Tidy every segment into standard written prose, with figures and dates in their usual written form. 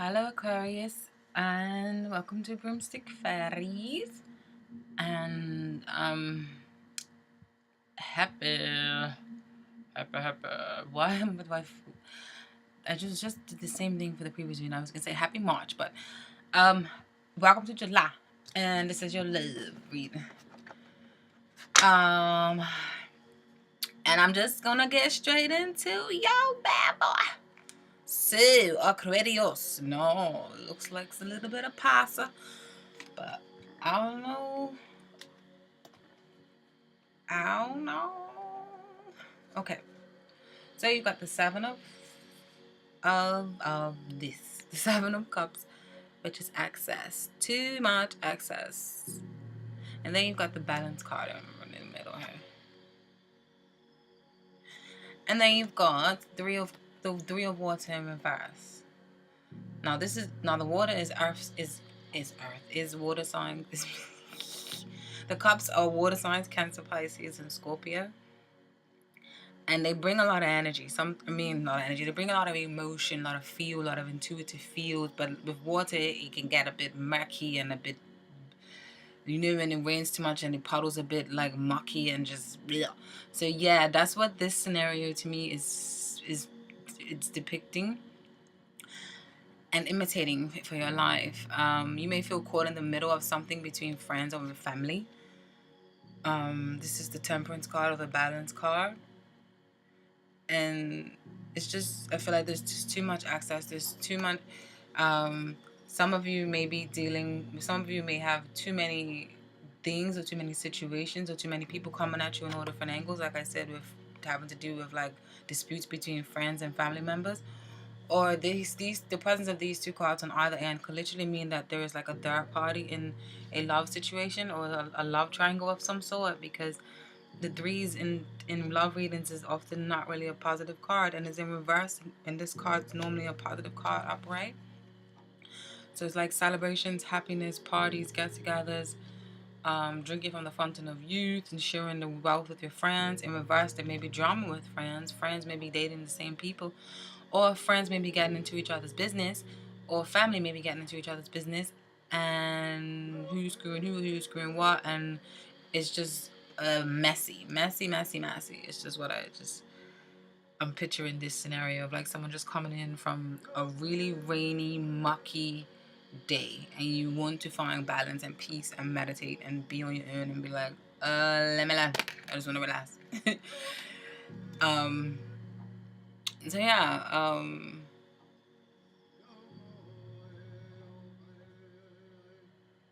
Hello Aquarius and welcome to Broomstickfairies and happy why with my I just did the same thing for the previous reading. I was gonna say happy March, but welcome to July and this is your love reading. And I'm just gonna get straight into yo bad boy. So Aquarius, no, looks like it's a little bit of pasta, but I don't know. Okay, so you've got the Seven of this, the Seven of Cups, which is excess, too much excess, and then you've got the Balance card in the middle here, and then you've got the Three of Water in reverse. Now the water is Earth is water signs. The cups are water signs: Cancer, Pisces, and Scorpio. And they bring a lot of energy. Not a lot of energy. They bring a lot of emotion, a lot of feel, a lot of intuitive feels. But with water, it can get a bit murky and a bit, when it rains too much and the puddles a bit like mucky and just bleh. So yeah, that's what this scenario to me is it's depicting and imitating for your life. You may feel caught in the middle of something between friends or with family. This is the Temperance card or the Balance card. And it's just, I feel like there's just too much access. There's too much. Some of you may have too many things or too many situations or too many people coming at you in all different angles. Like I said, with having to do with like disputes between friends and family members. Or the presence of these two cards on either end could literally mean that there is like a third party in a love situation or a love triangle of some sort, because the threes in love readings is often not really a positive card and is in reverse, and this card's normally a positive card upright. So it's like celebrations, happiness, parties, get-togethers, drinking from the fountain of youth, and sharing the wealth with your friends. In reverse, there may be drama with friends. Friends may be dating the same people, or friends may be getting into each other's business, or family may be getting into each other's business, and who's screwing who's screwing what, and it's just messy. It's just I'm picturing this scenario of like someone just coming in from a really rainy, mucky day, and you want to find balance and peace and meditate and be on your own and be like, let me laugh. I just want to relax. So yeah,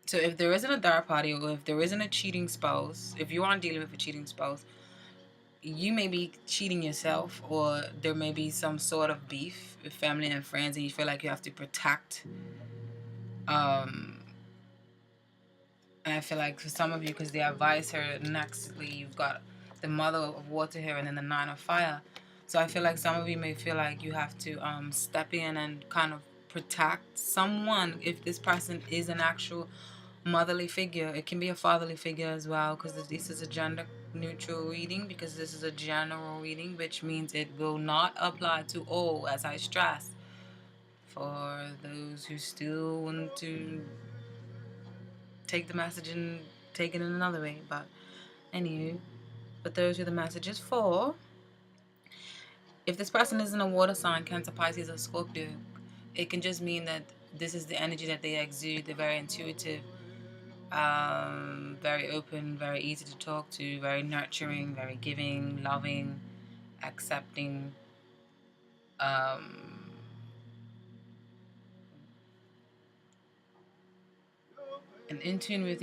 so if there isn't a third party, or if there isn't a cheating spouse, if you aren't dealing with a cheating spouse, you may be cheating yourself, or there may be some sort of beef with family and friends, and you feel like you have to protect. And I feel like for some of you, because the advisor nextly, you've got the Mother of Water here, and then the Nine of Fire. So I feel like some of you may feel like you have to step in and kind of protect someone. If this person is an actual motherly figure, it can be a fatherly figure as well, because this is a gender neutral reading, because this is a general reading, which means it will not apply to all, as I stress, for those who still want to take the message and take it in another way. But anywho, but those are the messages for. If this person isn't a water sign, Cancer, Pisces, or Scorpio, it can just mean that this is the energy that they exude. They're very intuitive, very open, very easy to talk to, very nurturing, very giving, loving, accepting, and in tune with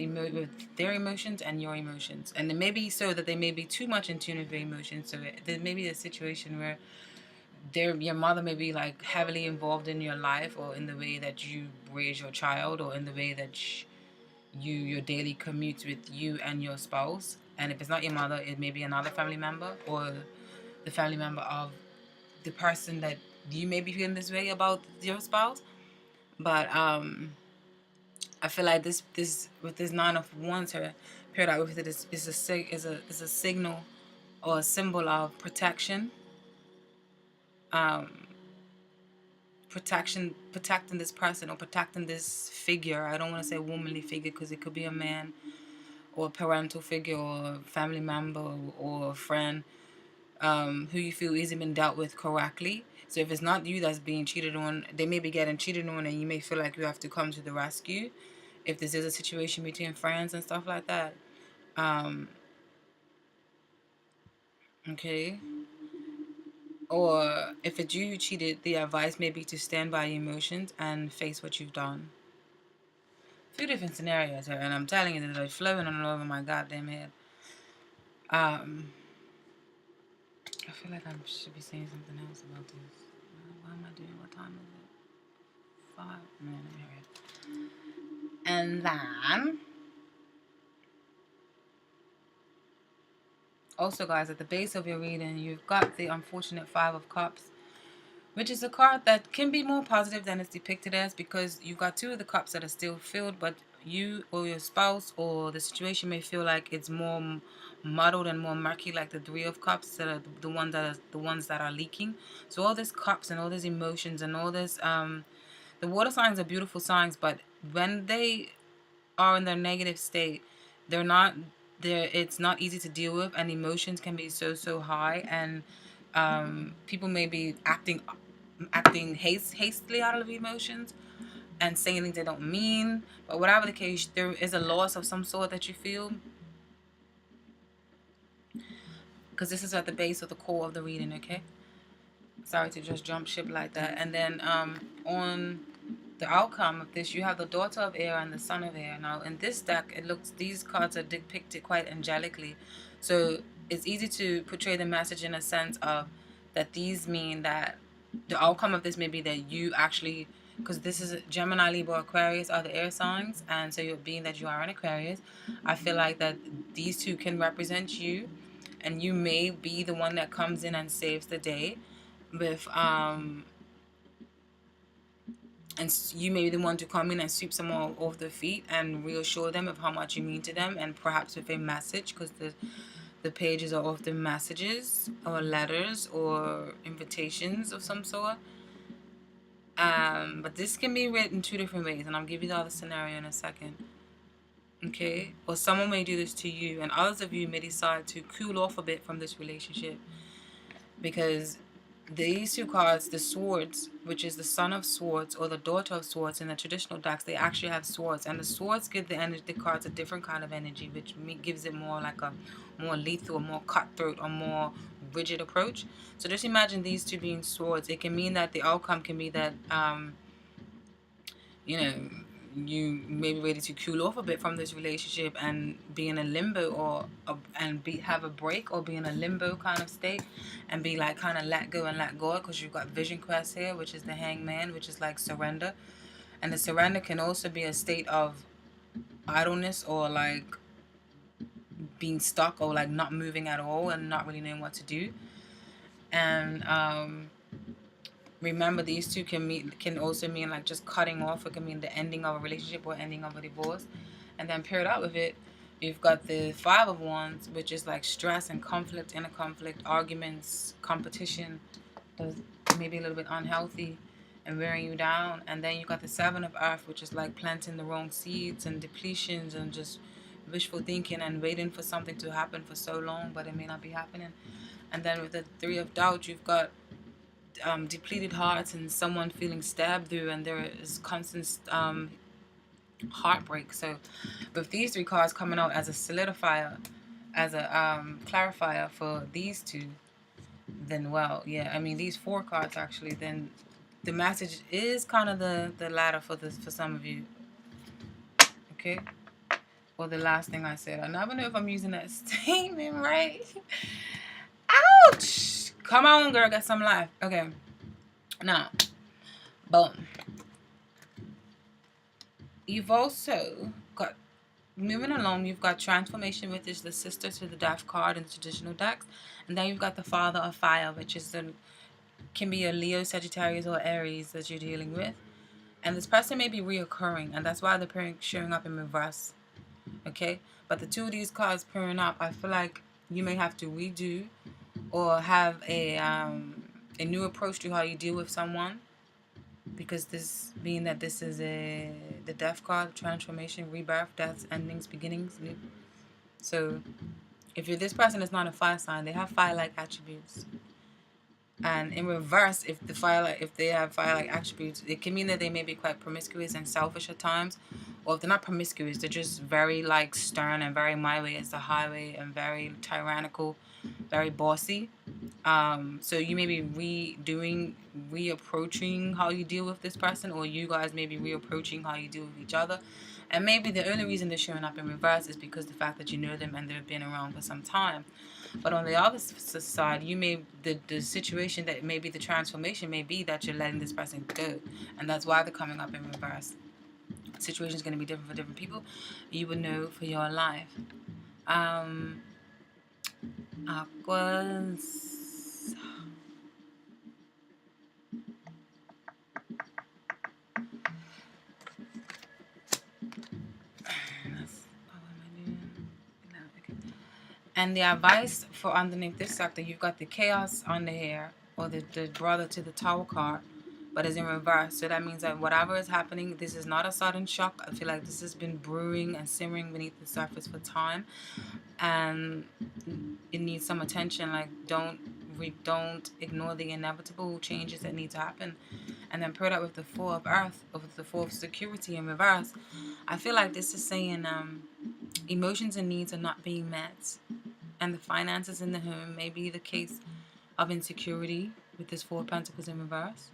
their emotions and your emotions. And it may be so that they may be too much in tune with their emotions. So there may be a situation where your mother may be like heavily involved in your life, or in the way that you raise your child, or in the way that your daily commutes with you and your spouse. And if it's not your mother, it may be another family member, or the family member of the person that you may be feeling this way about your spouse. But I feel like this with this Nine of Wands here paired out with it is a signal or a symbol of protection, protecting this person or protecting this figure. I don't want to say womanly figure because it could be a man or a parental figure or a family member or a friend, who you feel isn't been dealt with correctly. So if it's not you that's being cheated on, they may be getting cheated on, and you may feel like you have to come to the rescue. If this is a situation between friends and stuff like that, okay. Or if it's you who cheated, the advice may be to stand by your emotions and face what you've done. A few different scenarios here, and I'm telling you that they're flowing all over my goddamn head. I feel like I should be saying something else about this. What am I doing? What time is it? 5? No, let me hurry. And then, also guys, at the base of your reading, you've got the unfortunate 5 of Cups, which is a card that can be more positive than it's depicted as, because you've got 2 of the cups that are still filled, but you or your spouse or the situation may feel like it's more muddled and more murky, like the 3 of Cups that are the ones that are leaking. So all these cups and all these emotions and all this, the water signs are beautiful signs, but when they are in their negative state, they're not there. It's not easy to deal with, and emotions can be so high, and people may be acting hastily out of emotions and saying things they don't mean. But whatever the case, there is a loss of some sort that you feel, because this is at the base of the core of the reading. Okay, sorry to just jump ship like that. And then on the outcome of this, you have the daughter of air and the son of air. Now in this deck, it looks, these cards are depicted quite angelically, so it's easy to portray the message in a sense of that these mean that the outcome of this may be that you actually, because this is Gemini, Libra, Aquarius are the air signs, and so being that you are an Aquarius, I feel like that these 2 can represent you, and you may be the one that comes in and saves the day with and you may be the one to come in and sweep someone off their feet and reassure them of how much you mean to them, and perhaps with a message, because the pages are often messages or letters or invitations of some sort. But this can be read in 2 different ways, and I'll give you the other scenario in a second. Okay? Or someone may do this to you, and others of you may decide to cool off a bit from this relationship, because these 2 cards, the swords, which is the son of swords or the daughter of swords in the traditional decks, they actually have swords, and the swords give the cards a different kind of energy, which gives it more like a more lethal, more cutthroat, or more rigid approach. So just imagine these 2 being swords. It can mean that the outcome can be that you know, you may be ready to cool off a bit from this relationship and be in a limbo, or have a break, or be in a limbo kind of state, and be like kind of let go and let go, because you've got Vision Quest here, which is the Hangman, which is like surrender. And the surrender can also be a state of idleness, or like being stuck, or like not moving at all and not really knowing what to do. And remember, these 2 can also mean like just cutting off. It can mean the ending of a relationship or ending of a divorce. And then paired out with it, you've got the 5 of Wands, which is like stress and conflict, inner conflict, arguments, competition, maybe a little bit unhealthy and wearing you down. And then you've got the 7 of Earth, which is like planting the wrong seeds and depletions and just wishful thinking and waiting for something to happen for so long, but it may not be happening. And then with the 3 of Doubt, you've got depleted hearts and someone feeling stabbed through, and there is constant heartbreak. So with these 3 cards coming out as a solidifier, as a clarifier for these 2, then well, yeah, I mean these 4 cards actually, then the message is kind of the latter for some of you. Okay, or the last thing I said. I never know if I'm using that statement right. Ouch! Come on, girl, get some life. Okay. Now, boom. You've also got, moving along, you've got transformation, which is the sister to the death card in the traditional decks. And then you've got the father of fire, which is can be a Leo, Sagittarius, or Aries that you're dealing with. And this person may be reoccurring, and that's why they're showing up in reverse. Okay? But the 2 of these cards pairing up, I feel like you may have to redo or have a new approach to how you deal with someone. because this being that this is the death card, transformation, rebirth, deaths, endings, beginnings. So if you're this person is not a fire sign, they have fire-like attributes. And in reverse, if they have fire-like attributes, it can mean that they may be quite promiscuous and selfish at times, or if they're not promiscuous, they're just very like stern and very my way is the highway and very tyrannical, very bossy. So you may be reapproaching how you deal with this person, or you guys may be reapproaching how you deal with each other. And maybe the only reason they're showing up in reverse is because the fact that you know them and they've been around for some time. But on the other side, the situation that maybe the transformation may be that you're letting this person go, and that's why they're coming up in reverse. The situation is going to be different for different people. You would know for your life. Aquas. And the advice for underneath this sector, you've got the chaos under here, or the brother to the tower card, but it's in reverse. So that means that whatever is happening, this is not a sudden shock. I feel like this has been brewing and simmering beneath the surface for time, and it needs some attention. Like don't ignore the inevitable changes that need to happen. And then paired up with the Four of Earth, with the Four of Security in reverse, I feel like this is saying emotions and needs are not being met. And the finances in the home may be the case of insecurity with this Four of Pentacles in reverse.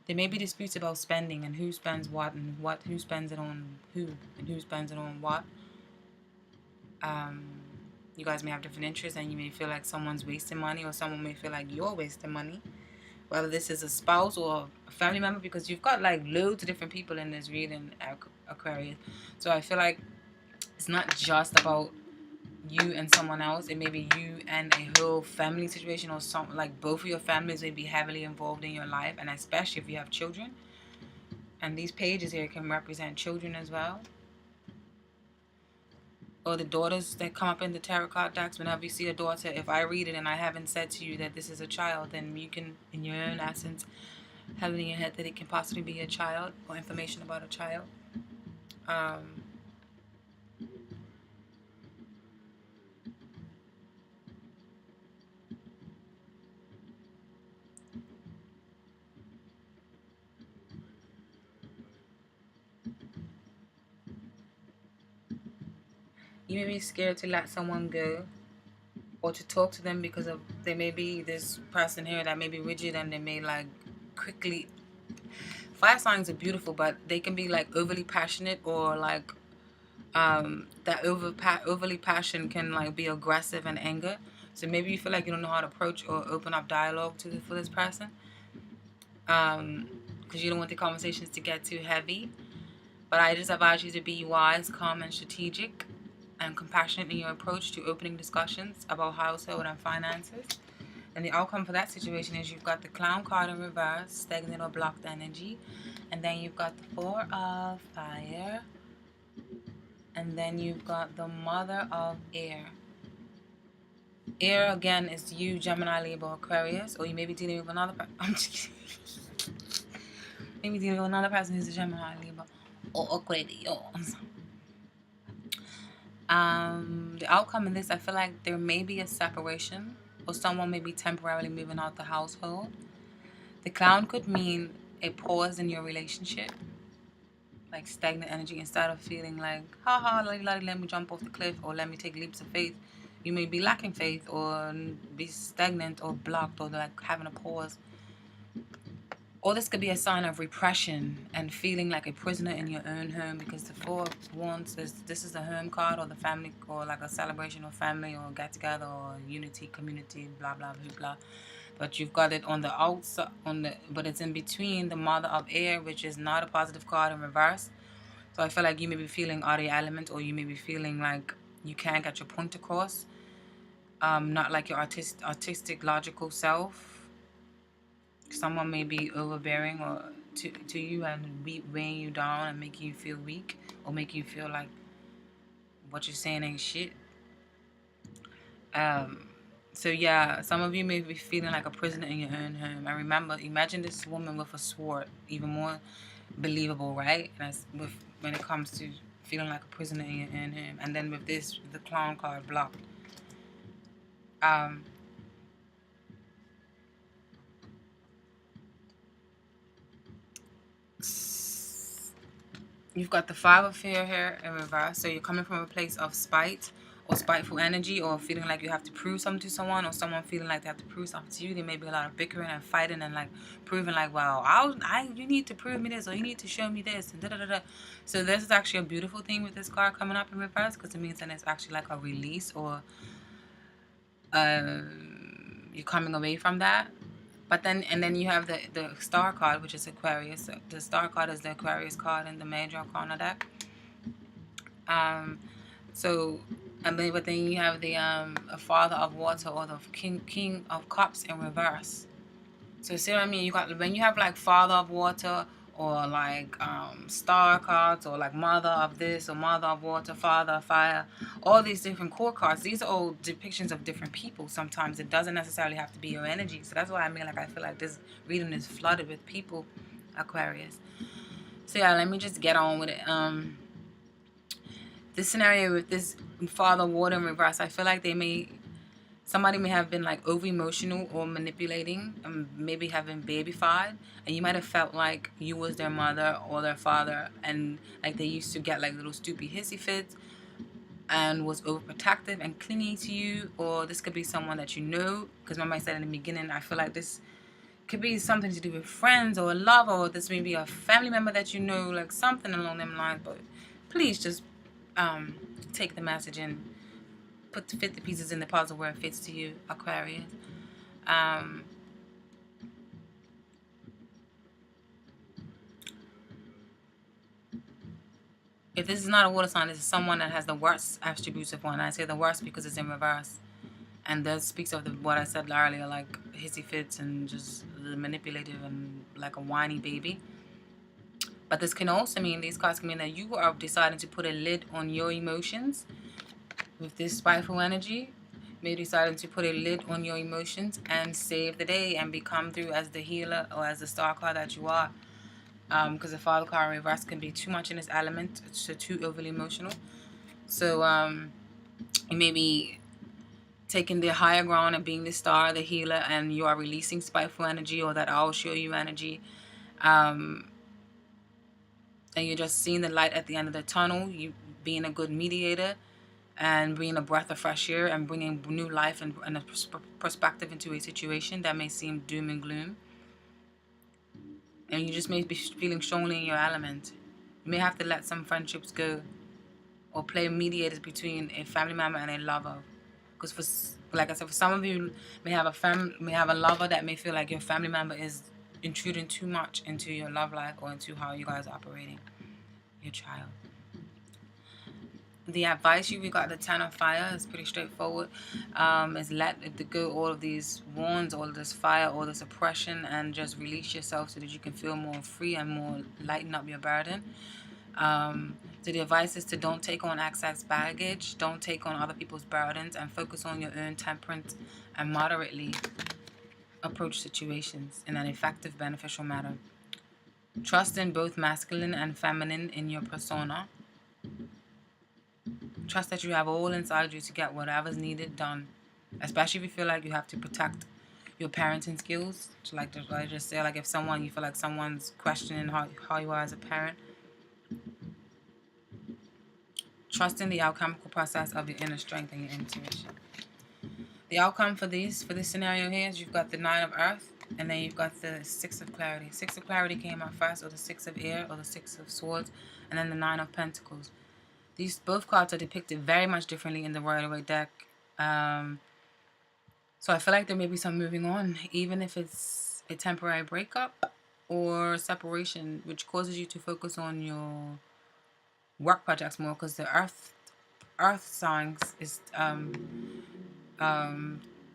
There may be disputes about spending and who spends what and who spends it on who and who spends it on what. You guys may have different interests and you may feel like someone's wasting money, or someone may feel like you're wasting money. Whether this is a spouse or a family member, because you've got like loads of different people in this reading, Aquarius. So I feel like it's not just about you and someone else. It may be you and a whole family situation, or something like both of your families may be heavily involved in your life, and especially if you have children. And these pages here can represent children as well, or the daughters that come up in the tarot card decks. Whenever you see a daughter, if I read it and I haven't said to you that this is a child, then you can, in your own essence, have it in your head that it can possibly be a child, or information about a child. You may be scared to let someone go, or to talk to them, because of there may be this person here that may be rigid and they may like quickly. Fire signs are beautiful, but they can be like overly passionate, or like that overly passion can like be aggressive and anger. So maybe you feel like you don't know how to approach or open up dialogue for this person, because you don't want the conversations to get too heavy. But I just advise you to be wise, calm, and strategic, and compassionate in your approach to opening discussions about household and finances. And the outcome for that situation is you've got the Clown card in reverse, stagnant or blocked energy. And then you've got the Four of Fire. And then you've got the Mother of Air. Air, again, is you, Gemini, Libra, Aquarius. Or you may be dealing with another person. I'm just kidding. Maybe dealing with another person who's a Gemini, Libra, or Aquarius. The outcome in this, I feel like there may be a separation, or someone may be temporarily moving out the household. The Clown could mean a pause in your relationship, like stagnant energy. Instead of feeling like, haha, let me jump off the cliff, or let me take leaps of faith, you may be lacking faith, or be stagnant, or blocked, or like having a pause. Or this could be a sign of repression and feeling like a prisoner in your own home, because the Four of Wands is, this is the home card, or the family, or like a celebration of family, or get together, or unity, community, blah blah blah blah. But you've got it on the outside, but it's in between the Mother of Air, which is not a positive card, in reverse. So I feel like you may be feeling out of your element, or you may be feeling like you can't get your point across. Not like your artistic, logical self. Someone may be overbearing or to you and weighing you down and making you feel weak, or making you feel like what you're saying ain't shit. So yeah, some of you may be feeling like a prisoner in your own home. And remember, imagine this woman with a sword, even more believable, right? That's with when it comes to feeling like a prisoner in your own home. And then with this, the clown card blocked. Um, You've got the Five of Fear here in reverse. So you're coming from a place of spite or spiteful energy, or feeling like you have to prove something to someone, or someone feeling like they have to prove something to you. There may be a lot of bickering and fighting and like proving like, well, you need to prove me this, or you need to show me this, and da da da da. So this is actually a beautiful thing with this card coming up in reverse, because it means that it's actually like a release, or you're coming away from that. But then, and then you have the star card, which is Aquarius. So the star card is the Aquarius card in the major arcana deck. So, and then, but then you have the a Father of Water, or the King of Cups in reverse. So see what I mean? You got, when you have like Father of Water, or like star cards, or like Mother of this, or Mother of Water, Father of Fire, all these different core cards. These are all depictions of different people. Sometimes it doesn't necessarily have to be your energy. So that's why I mean, like, I feel like this reading is flooded with people, Aquarius. So yeah, let me just get on with it. This scenario with this Father Water in reverse, I feel like somebody may have been like over emotional or manipulating, and maybe have been babyfied, and you might have felt like you was their mother or their father, and like they used to get like little stupid hissy fits and was overprotective and clingy to you. Or this could be someone that you know, because remember I said in the beginning, I feel like this could be something to do with friends or a lover, or this may be a family member that you know, like something along them lines. But please just take the message and fit the pieces in the puzzle where it fits to you, Aquarius. If this is not a water sign, this is someone that has the worst attributive one. I say the worst because it's in reverse. And that speaks of what I said earlier, like hissy fits and just manipulative and like a whiny baby. But this can also mean, these cards can mean that you are deciding to put a lid on your emotions with this spiteful energy. Maybe deciding to put a lid on your emotions and save the day and become through as the healer or as the star card that you are. Because the Father card in reverse can be too much in its element, so too overly emotional. So you may be taking the higher ground and being the star, the healer, and you are releasing spiteful energy, or that I'll show you energy. And you're just seeing the light at the end of the tunnel, you being a good mediator and bringing a breath of fresh air and bringing new life and a perspective into a situation that may seem doom and gloom. And you just may be feeling strongly in your element. You may have to let some friendships go, or play mediators between a family member and a lover. Because for, like I said, for some of you may have a lover that may feel like your family member is intruding too much into your love life or into how you guys are operating your child. The advice we got the 10 of fire is pretty straightforward. Is let it go all of these wands, all of this fire, all this oppression, and just release yourself so that you can feel more free and more lighten up your burden. So the advice is to don't take on excess baggage, don't take on other people's burdens, and focus on your own temperance and moderately approach situations in an effective, beneficial manner. Trust in both masculine and feminine in your persona. Trust that you have all inside you to get whatever's needed done, especially if you feel like you have to protect your parenting skills. So like I just say, like if you feel like someone's questioning how you are as a parent, trust in the alchemical process of your inner strength and your intuition. The outcome for this scenario here is you've got the 9 of Earth, and then you've got the 6 of Clarity. 6 of Clarity came out first, or the 6 of Air, or the 6 of Swords, and then the 9 of Pentacles. These both cards are depicted very much differently in the Rider-Waite deck. So I feel like there may be some moving on, even if it's a temporary breakup or separation, which causes you to focus on your work projects more, because the Earth signs is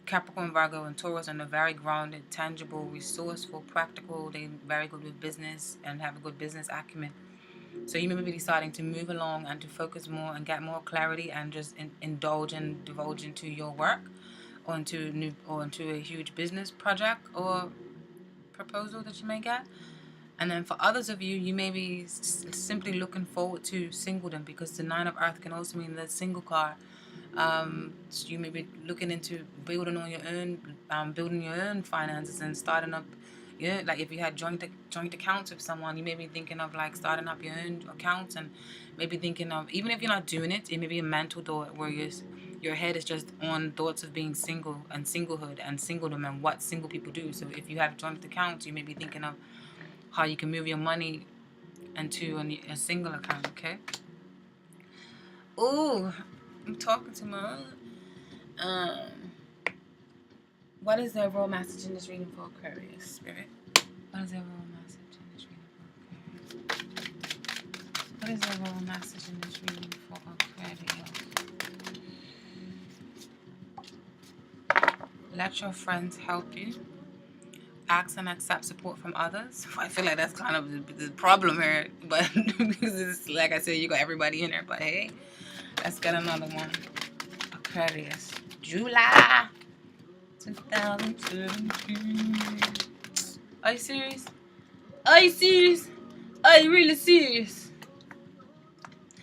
Capricorn, Virgo, and Taurus, and they're very grounded, tangible, resourceful, practical. They're very good with business and have a good business acumen. So you may be deciding to move along and to focus more and get more clarity and just indulge and divulge into your work, or into a huge business project or proposal that you may get. And then for others of you, you may be simply looking forward to singledom, because the Nine of Earth can also mean the single card. So you may be looking into building on your own, building your own finances and starting up. Yeah, like if you had joint accounts with someone, you may be thinking of like starting up your own accounts, and maybe thinking of, even if you're not doing it, it may be a mental thought where your head is just on thoughts of being single and singlehood and singledom and what single people do. So if you have joint accounts, you may be thinking of how you can move your money into a single account. Okay. Ooh, I'm talking to my. What is the overall message in this reading for Aquarius, Spirit? What is the overall message in this reading for Aquarius? What is the overall message in this reading for Aquarius? Let your friends help you. Ask and accept support from others. I feel like that's kind of the problem here, but because it's, like I said, you got everybody in there. But hey, let's get another one. Aquarius, July 2017. Are you serious? Are you serious? Are you really serious?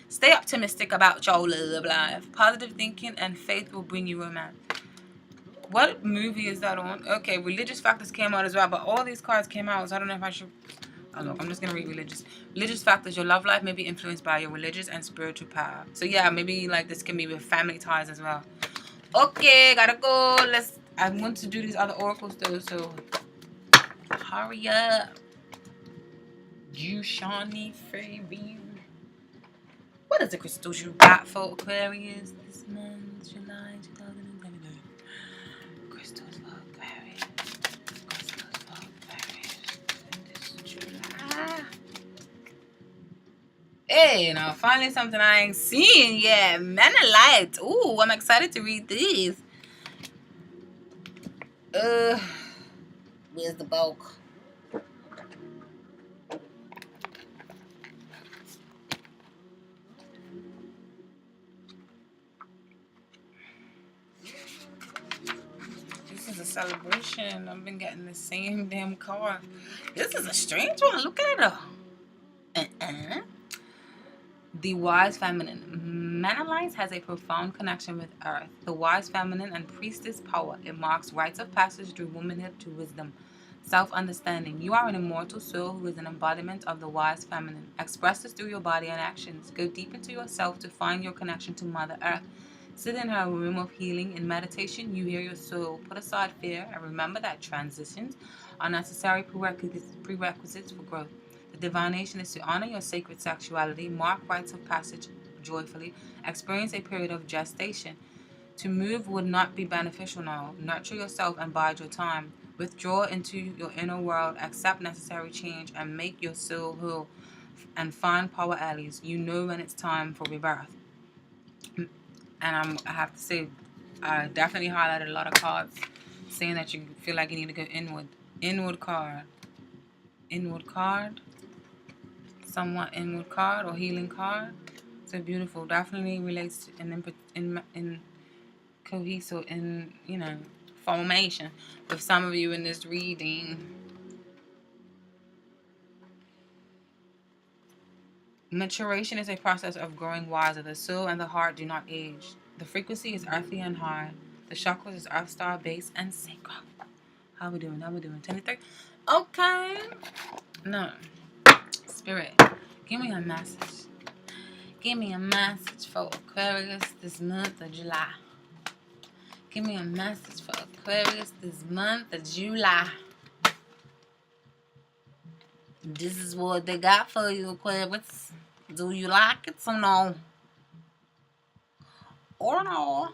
Stay optimistic about your love life. Positive thinking and faith will bring you romance. What movie is that on? Okay, religious factors came out as well, but all these cards came out, so I don't know if I should. Oh, look, I'm just gonna read religious. Religious factors. Your love life may be influenced by your religious and spiritual power. So yeah, maybe like this can be with family ties as well. Okay, gotta go. I want to do these other oracles though, so hurry up. You Shawnee Fairy. What is the crystals you got for Aquarius this month, July 2022? Crystals for Aquarius. Crystals for Aquarius this July. Hey, now finally something I ain't seen yet. Menalite. Ooh, I'm excited to read these. Where's the bulk? This is a celebration. I've been getting the same damn card. This is a strange one. Look at her. The wise feminine. Menalite has a profound connection with earth. The wise feminine and priestess power. It marks rites of passage through womanhood to wisdom, self-understanding. You are an immortal soul who is an embodiment of the wise feminine. Express this through your body and actions. Go deep into yourself to find your connection to Mother Earth. Sit in her room of healing. In meditation, you hear your soul. Put aside fear and remember that transitions are necessary prerequisites for growth. The divination is to honor your sacred sexuality, mark rites of passage joyfully, experience a period of gestation. To move would not be beneficial now. Nurture yourself and bide your time. Withdraw into your inner world, accept necessary change, and make your soul whole. And find power allies. You know when it's time for rebirth. And I have to say, I definitely highlighted a lot of cards saying that you feel like you need to go inward. Inward card. Inward card. Somewhat inward card or healing card. So beautiful. Definitely relates to in cohesive in formation with some of you in this reading. Maturation is a process of growing wiser. The soul and the heart do not age. The frequency is earthy and high. The chakras is earth, star, base, and sacral. How we doing? 23. Okay. No. Spirit, give me a message. Give me a message for Aquarius this month of July. Give me a message for Aquarius this month of July. This is what they got for you, Aquarius. Do you like it or no? Or no?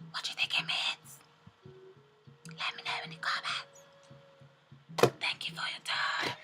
What you think it means? Let me know in the comments. Thank you for your time.